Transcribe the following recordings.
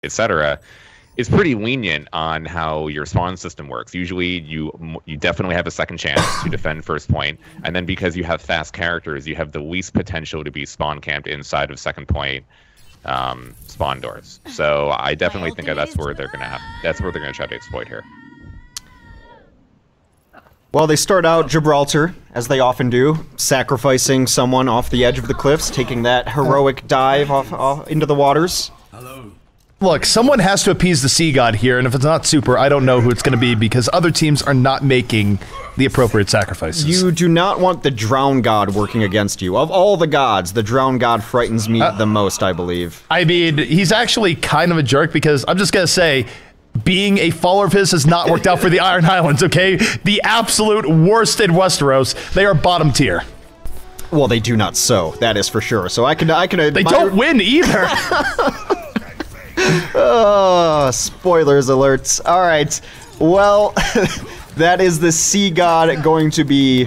etc., is pretty lenient on how your spawn system works. Usually, you definitely have a second chance to defend first point, and then because you have fast characters, you have the least potential to be spawn camped inside of second point spawn doors. So I definitely think that's where they're gonna try to exploit here. Well, they start out Gibraltar, as they often do, sacrificing someone off the edge of the cliffs, taking that heroic dive off into the waters. Look, someone has to appease the sea god here, and if it's not Super, I don't know who it's going to be, because other teams are not making the appropriate sacrifices. You do not want the drown god working against you. Of all the gods, the drown god frightens me the most, I believe. I mean, he's actually kind of a jerk, because I'm just going to say, being a follower of his has not worked out for the Iron Highlands, okay? The absolute worst in Westeros. They are bottom tier. Well, they do not so, that is for sure. So I can They don't win either! Oh, spoilers alerts. All right. Well, that is the sea god going to be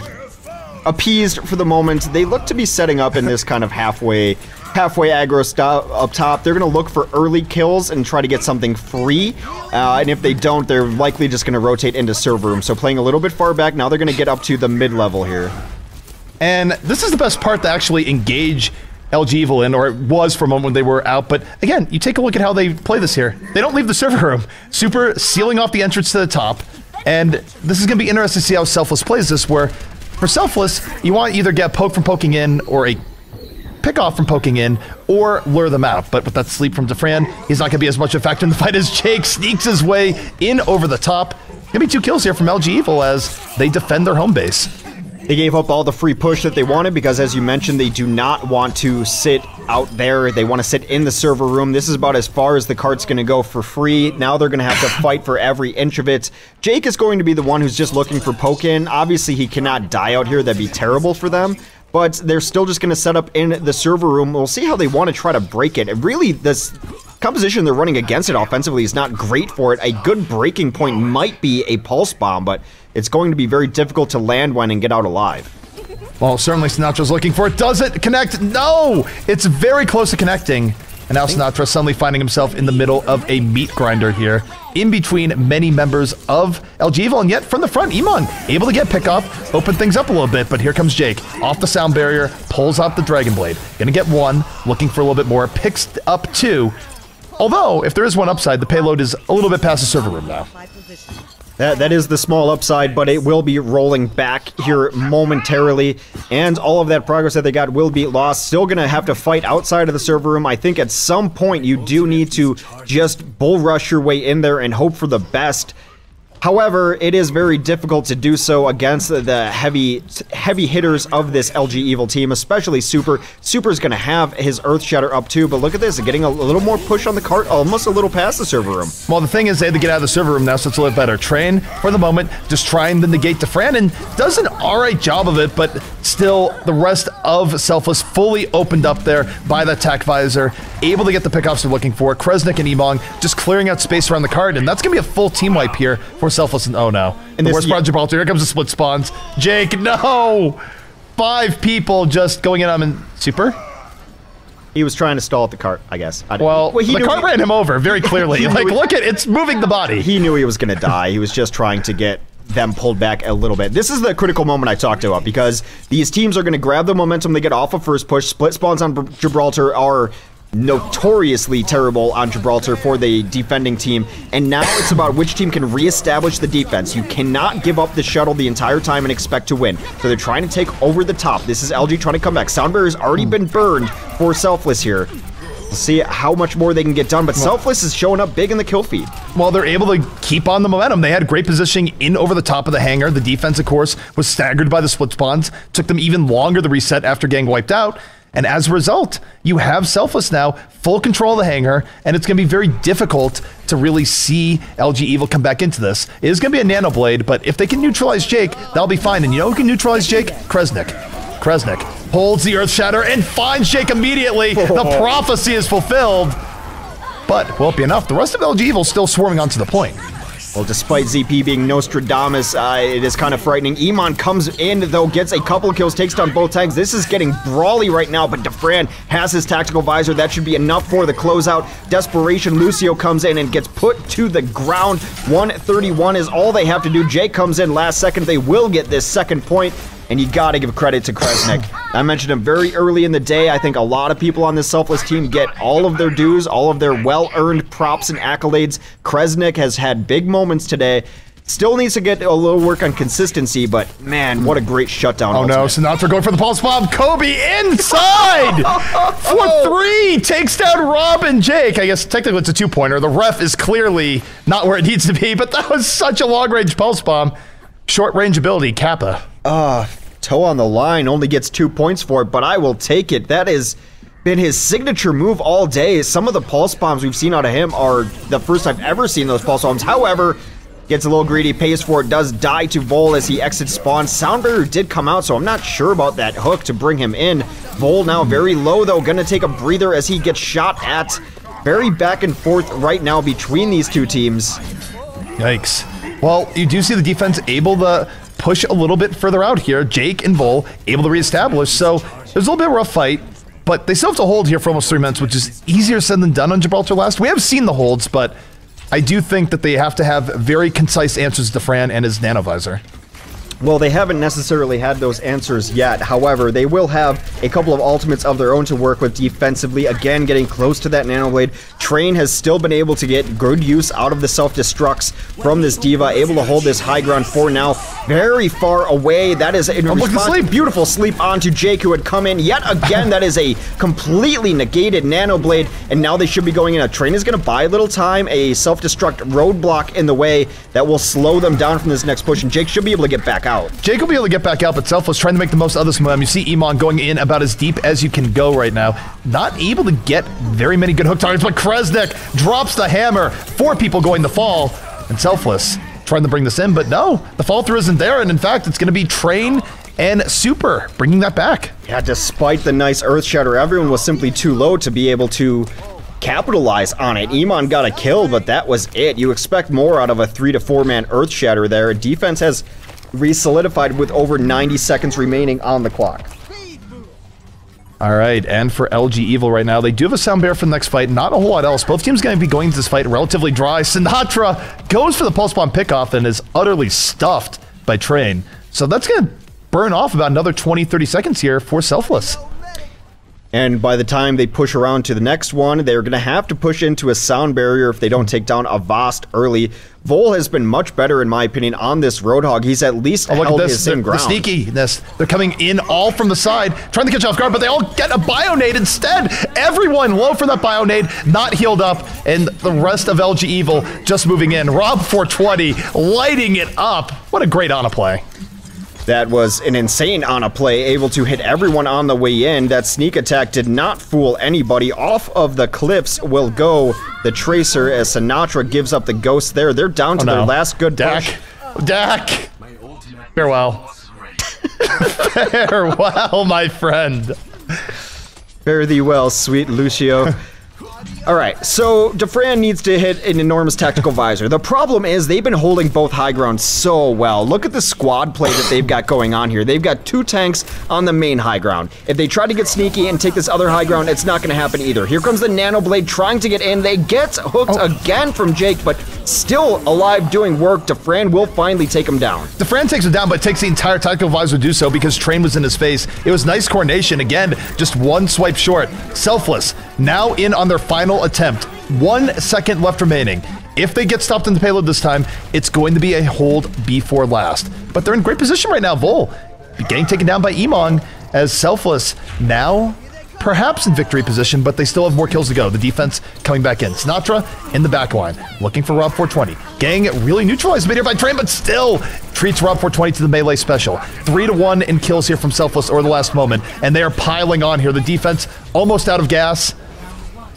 appeased for the moment. They look to be setting up in this kind of halfway aggro stop up top. They're going to look for early kills and try to get something free. And if they don't, they're likely just going to rotate into server room. So playing a little bit far back, now they're going to get up to the mid-level here. And this is the best part to actually engage LG Evil in, or it was for a moment when they were out, but again, you take a look at how they play this here. They don't leave the server room. Super sealing off the entrance to the top, and this is going to be interesting to see how Selfless plays this, where for Selfless, you want to either get poke from poking in, or a pick off from poking in, or lure them out. But with that sleep from Defran, he's not going to be as much a factor in the fight as Jake sneaks his way in over the top. Going to be 2 kills here from LG Evil as they defend their home base. They gave up all the free push that they wanted because, as you mentioned, they do not want to sit out there. They want to sit in the server room. This is about as far as the cart's going to go for free. Now they're going to have to fight for every inch of it. Jake is going to be the one who's just looking for poke in. Obviously, he cannot die out here. That'd be terrible for them. But they're still just going to set up in the server room. We'll see how they want to try to break it. And really, this composition they're running against it offensively is not great for it. A good breaking point might be a pulse bomb, but it's going to be very difficult to land one and get out alive. Well, certainly Sinatra's looking for it. Does it connect? No! It's very close to connecting. And now Sinatra suddenly finding himself in the middle of a meat grinder here, in between many members of LG Evil, and yet from the front, Iman able to get pickoff, open things up a little bit, but here comes Jake, off the sound barrier, pulls out the Dragon Blade. Gonna get 1, looking for a little bit more, picks up 2. Although, if there is one upside, the payload is a little bit past the server room now. That is the small upside, but it will be rolling back here momentarily, and all of that progress that they got will be lost. Still gonna have to fight outside of the server room. I think at some point you do need to just bull rush your way in there and hope for the best. However, it is very difficult to do so against the heavy hitters of this LG Evil team, especially Super. Super's going to have his Earth Shatter up too, but look at this, getting a little more push on the cart, almost a little past the server room. Well, the thing is, they had to get out of the server room now, so it's a little better. Train, for the moment, just trying to negate Defran, and does an alright job of it, but still, the rest of Selfless fully opened up there by that tack visor, able to get the pickoffs they're looking for. Kresnik and Emong just clearing out space around the cart, and that's going to be a full team wipe here for Selfless. And oh no, and the worst part of Gibraltar, here comes the split spawns. Jake, no! 5 people just going in on him. Super? He was trying to stall at the cart, I guess. Well, the cart ran him over very clearly. Like, look at it's moving the body. He knew he was going to die. He was just trying to get them pulled back a little bit. This is the critical moment I talked about, because these teams are going to grab the momentum they get off of first push. Split spawns on Gibraltar are notoriously terrible on Gibraltar for the defending team, and now it's about which team can reestablish the defense. You cannot give up the shuttle the entire time and expect to win, so they're trying to take over the top. This is LG trying to come back. Sound barrier's already been burned for Selfless here. We'll see how much more they can get done, but Selfless is showing up big in the kill feed. Well, they're able to keep on the momentum. They had great positioning in over the top of the hangar. The defense, of course, was staggered by the split spawns. Took them even longer to reset after getting wiped out. And as a result, you have Selfless now, full control of the hangar, and it's going to be very difficult to really see LG Evil come back into this. It is going to be a Nano Blade, but if they can neutralize Jake, that'll be fine. And you know who can neutralize Jake? Kresnik. Kresnik holds the Earth Shatter and finds Jake immediately. The prophecy is fulfilled. But won't be enough. The rest of LG Evil still swarming onto the point. Well, despite ZP being Nostradamus, it is kind of frightening. Iman comes in, though, gets a couple kills, takes down both tanks. This is getting brawly right now, but Defran has his tactical visor. That should be enough for the closeout. Desperation, Lucio comes in and gets put to the ground. 131 is all they have to do. Jake comes in last second. They will get this second point. And you gotta give credit to Kresnik. I mentioned him very early in the day. I think a lot of people on this Selfless team get all of their dues, all of their well-earned props and accolades. Kresnik has had big moments today. Still needs to get a little work on consistency, but man, what a great shutdown. Oh no, Sinatra going for the pulse bomb. Kobe inside for 3. Takes down Rob and Jake. I guess technically it's a 2-pointer. The ref is clearly not where it needs to be, but that was such a long-range pulse bomb. Short-range ability, Kappa. Toe on the line, only gets 2 points for it, but I will take it. That has been his signature move all day. Some of the pulse bombs we've seen out of him are the first I've ever seen those pulse bombs. However, gets a little greedy, pays for it, does die to Vol as he exits spawn. Soundbarrier did come out, so I'm not sure about that hook to bring him in. Vol now very low, though, gonna take a breather as he gets shot at. Very back and forth right now between these two teams. Yikes. Well, you do see the defense able to push a little bit further out here. Jake and Vol able to reestablish, so there's a little bit of a rough fight, but they still have to hold here for almost 3 minutes, which is easier said than done on Gibraltar Last. We have seen the holds, but I do think that they have to have very concise answers to Fran and his nanovisor. Well, they haven't necessarily had those answers yet. However, they will have a couple of ultimates of their own to work with defensively. Again, getting close to that nanoblade. Train has still been able to get good use out of the self-destructs from this D.Va. Able to hold this high ground for now. Very far away. That is a beautiful sleep onto Jake, who had come in yet again. That is a completely negated nanoblade. And now they should be going in. A Train is going to buy a little time. A self-destruct roadblock in the way that will slow them down from this next push. And Jake should be able to get back out. Jake will be able to get back out, but Selfless trying to make the most of this momentum. You see Iman going in about as deep as you can go right now. Not able to get very many good hook targets, but Kresnik drops the hammer. 4 people going to fall, and Selfless trying to bring this in, but no, the fall through isn't there, and in fact, it's going to be Train and Super bringing that back. Yeah, despite the nice Earth Shatter, everyone was simply too low to be able to capitalize on it. Iman got a kill, but that was it. You expect more out of a 3 to 4 man Earth Shatter there. Defense has re-solidified with over 90 seconds remaining on the clock. All right, and for LG Evil right now, they do have a sound bear for the next fight. Not a whole lot else. Both teams going to be going into this fight relatively dry. Sinatra goes for the pulse bomb pickoff and is utterly stuffed by Train. So that's going to burn off about another 20-30 seconds here for Selfless. And by the time they push around to the next one, they're going to have to push into a sound barrier if they don't take down Avast early. Vol has been much better, in my opinion, on this Roadhog. He's at least held his same ground. The sneakiness. They're coming in all from the side, trying to catch off guard, but they all get a Bionade instead. Everyone low for that Bionade, not healed up, and the rest of LG Evil just moving in. Rob 420 lighting it up. What a great Ana play. That was an insane Ana play, able to hit everyone on the way in. That sneak attack did not fool anybody. Off of the cliffs will go the Tracer as Sinatra gives up the ghost there. They're down to their last good push. Dak! Farewell. Farewell, my friend. Fare thee well, sweet Lucio. Alright, so Defran needs to hit an enormous tactical visor. The problem is they've been holding both high ground so well. Look at the squad play that they've got going on here. They've got 2 tanks on the main high ground. If they try to get sneaky and take this other high ground, it's not going to happen either. Here comes the Nanoblade trying to get in. They get hooked again from Jake, but still alive doing work. Defran will finally take him down. Defran takes him down, but takes the entire tactical visor to do so because Train was in his face. It was nice coordination. Again, just 1 swipe short. Selfless now in on their final attempt. 1 second left remaining. If they get stopped in the payload this time, it's going to be a hold before last. But they're in great position right now. Vol getting taken down by Emong as Selfless now perhaps in victory position, but they still have more kills to go. The defense coming back in. Sinatra in the back line, looking for Rob 420. Gang really neutralized mid here by Train, but still treats Rob 420 to the melee special. 3-1 in kills here from Selfless over the last moment, and they are piling on here. The defense almost out of gas,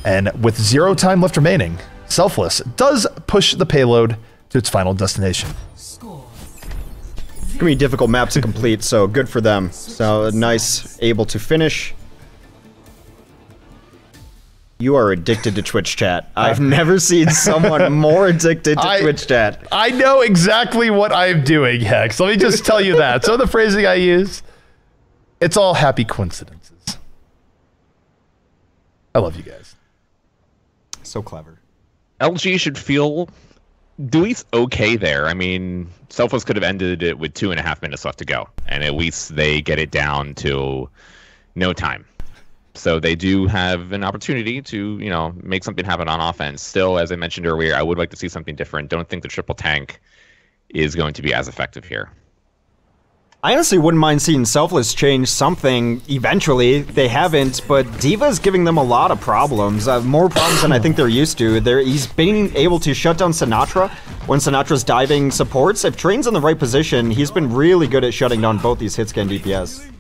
and with 0 time left remaining, Selfless does push the payload to its final destination. It's gonna be a difficult map to complete, so good for them. So nice, able to finish. You are addicted to Twitch chat. I've never seen someone more addicted to Twitch chat. I know exactly what I'm doing, Hex. Let me just tell you that. So the phrasing I use, it's all happy coincidences. I love you guys. So clever. LG should feel at least okay there. I mean, Selfless could have ended it with 2.5 minutes left to go, and at least they get it down to no time. So they do have an opportunity to, you know, make something happen on offense. Still, as I mentioned earlier, I would like to see something different. Don't think the triple tank is going to be as effective here. I honestly wouldn't mind seeing Selfless change something eventually. They haven't, but D.Va's giving them a lot of problems. More problems than I think they're used to. He's been able to shut down Sinatra when Sinatra's diving supports. If Train's in the right position, he's been really good at shutting down both these hitscan DPS.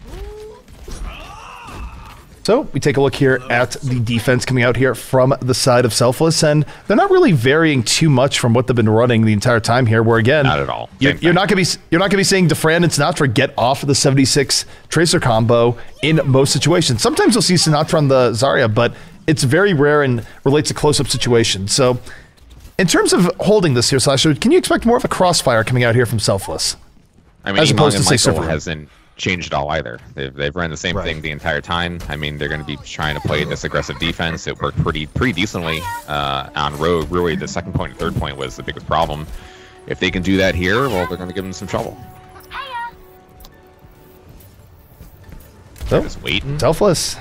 So we take a look here at the defense coming out here from the side of Selfless, and they're not really varying too much from what they've been running the entire time here. Where again, not at all. You're not going to be seeing Defran and Sinatra get off of the 76 Tracer combo in most situations. Sometimes you'll see Sinatra on the Zarya, but it's very rare and relates to close-up situations. So in terms of holding this here, Slasher, can you expect more of a crossfire coming out here from Selfless? I mean, as opposed to say Michael hasn't changed at all either. They've run the same thing the entire time. I mean, they're going to be trying to play this aggressive defense. It worked pretty decently on Rogue. Really, the second point and third point was the biggest problem. If they can do that here, well, they're going to give them some trouble. So, just waiting. Selfless.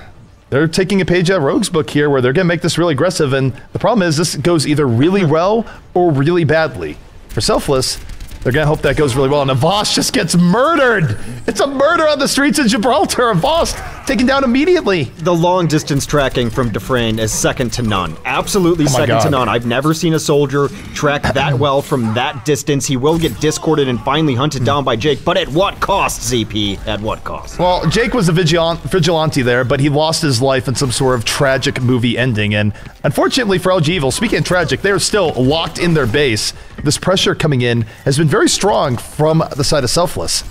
They're taking a page out of Rogue's book here where they're going to make this really aggressive, and the problem is this goes either really well or really badly. For Selfless, they're going to hope that goes really well. And Voss just gets murdered. It's a murder on the streets of Gibraltar. And Voss taken down immediately. The long distance tracking from Defrain is second to none. Absolutely second to none. I've never seen a soldier track that well from that distance. He will get discorded and finally hunted down by Jake. But at what cost, ZP? At what cost? Well, Jake was a vigilante there, but he lost his life in some sort of tragic movie ending. And unfortunately for LG Evil, speaking of tragic, they're still locked in their base. This pressure coming in has been very strong from the side of Selfless.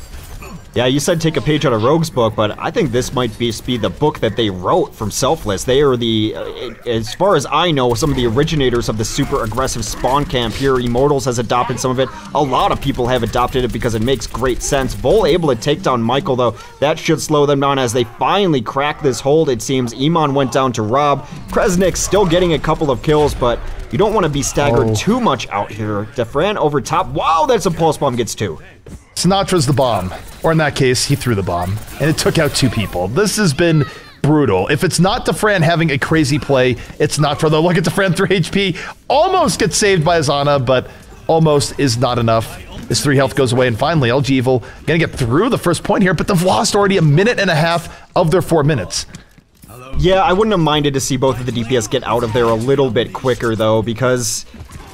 Yeah, you said take a page out of Rogue's book, but I think this might be the book that they wrote from Selfless. They are the, as far as I know, some of the originators of the super aggressive spawn camp here. Immortals has adopted some of it. A lot of people have adopted it because it makes great sense. Vol able to take down Michael, though. That should slow them down as they finally crack this hold, it seems. Iman went down to Rob. Kresnik still getting a couple of kills, but you don't want to be staggered too much out here. Defran over top. Wow, that's a pulse bomb, gets two. Sinatra's the bomb. Or in that case, he threw the bomb. And it took out two people. This has been brutal. If it's not Defran having a crazy play, it's Sinatra, though. Look at Defran, 3 HP. Almost gets saved by Azana, but almost is not enough. His 3 health goes away, and finally, LG Evil gonna get through the first point here, but they've lost already a minute and a half of their 4 minutes. Yeah, I wouldn't have minded to see both of the DPS get out of there a little bit quicker, though, because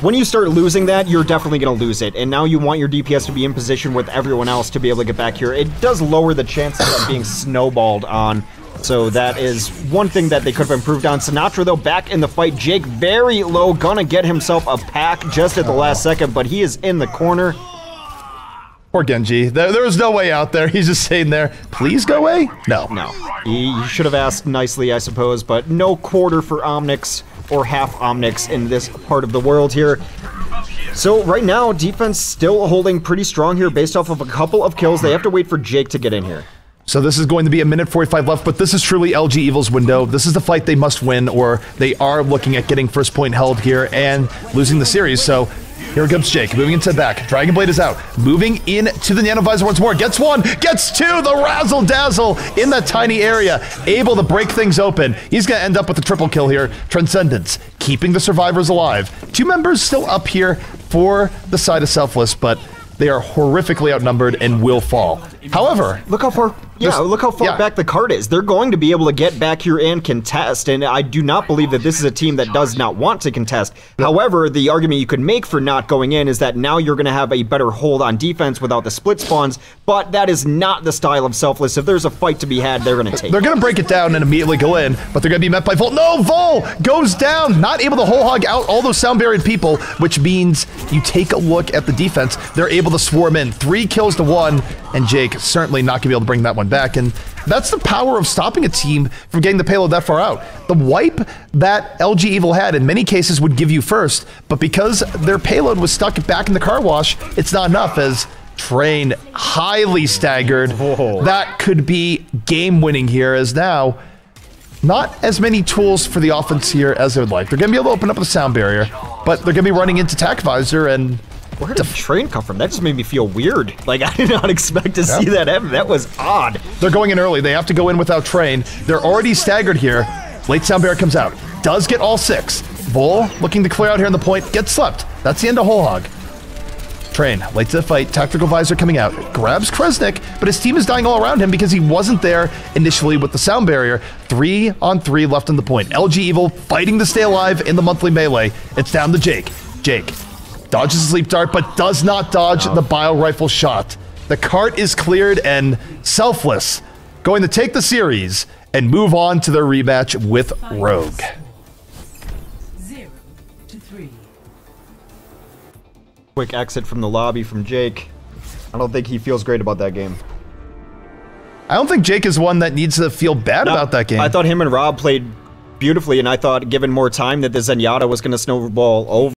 when you start losing that, you're definitely going to lose it. And now you want your DPS to be in position with everyone else to be able to get back here. It does lower the chances of being snowballed on. So that is one thing that they could have improved on. Sinatra, though, back in the fight. Jake very low, gonna get himself a pack just at the last second, but he is in the corner. Poor Genji. There was no way out there. He's just sitting there. Please go away? No. No. He should have asked nicely, I suppose, but no quarter for Omnix or half Omnix in this part of the world here. So right now, defense still holding pretty strong here based off of a couple of kills. They have to wait for Jake to get in here. So this is going to be a minute 45 left, but this is truly LG Evil's window. This is the fight they must win, or they are looking at getting first point held here and losing the series. So here comes Jake, moving into the back. Dragon Blade is out. Moving into the Nano Visor once more. Gets one, gets two. The Razzle Dazzle in that tiny area. Able to break things open. He's going to end up with a triple kill here. Transcendence, keeping the survivors alive. 2 members still up here for the side of Selfless, but they are horrifically outnumbered and will fall. However, look how far back the card is. They're going to be able to get back here and contest, and I do not believe that this is a team that does not want to contest. However, the argument you could make for not going in is that now you're going to have a better hold on defense without the split spawns, but that is not the style of Selfless. If there's a fight to be had, they're going to take it. They're going to break it down and immediately go in, but they're going to be met by Vol. No, Vol goes down, not able to whole hog out all those sound barrier people, which means you take a look at the defense. They're able to swarm in. 3 kills to 1, and Jake certainly not going to be able to bring that one back. And That's the power of stopping a team from getting the payload that far out. The wipe that LG Evil had in many cases would give you first, but because their payload was stuck back in the car wash, it's not enough as Train highly staggered. Whoa. That could be game-winning here as now not as many tools for the offense here as they would like. They're going to be able to open up the sound barrier, but they're going to be running into Tac Visor and... Where did the train come from? That just made me feel weird. Like, I did not expect to see that happen. That was odd. They're going in early. They have to go in without Train. They're already staggered here. Late sound barrier comes out. Does get all 6. Vol looking to clear out here on the point. Gets slept. That's the end of Whole Hog. Train, late to the fight. Tactical Visor coming out. Grabs Kresnik, but his team is dying all around him because he wasn't there initially with the sound barrier. 3 on 3 left on the point. LG Evil fighting to stay alive in the monthly melee. It's down to Jake. Jake dodges a sleep dart, but does not dodge the bio rifle shot. The cart is cleared, and Selfless going to take the series and move on to their rematch with Rogue. 0 to 3. Quick exit from the lobby from Jake. I don't think he feels great about that game. I don't think Jake is one that needs to feel bad about that game. I thought him and Rob played beautifully, and I thought given more time that the Zenyatta was going to snowball over.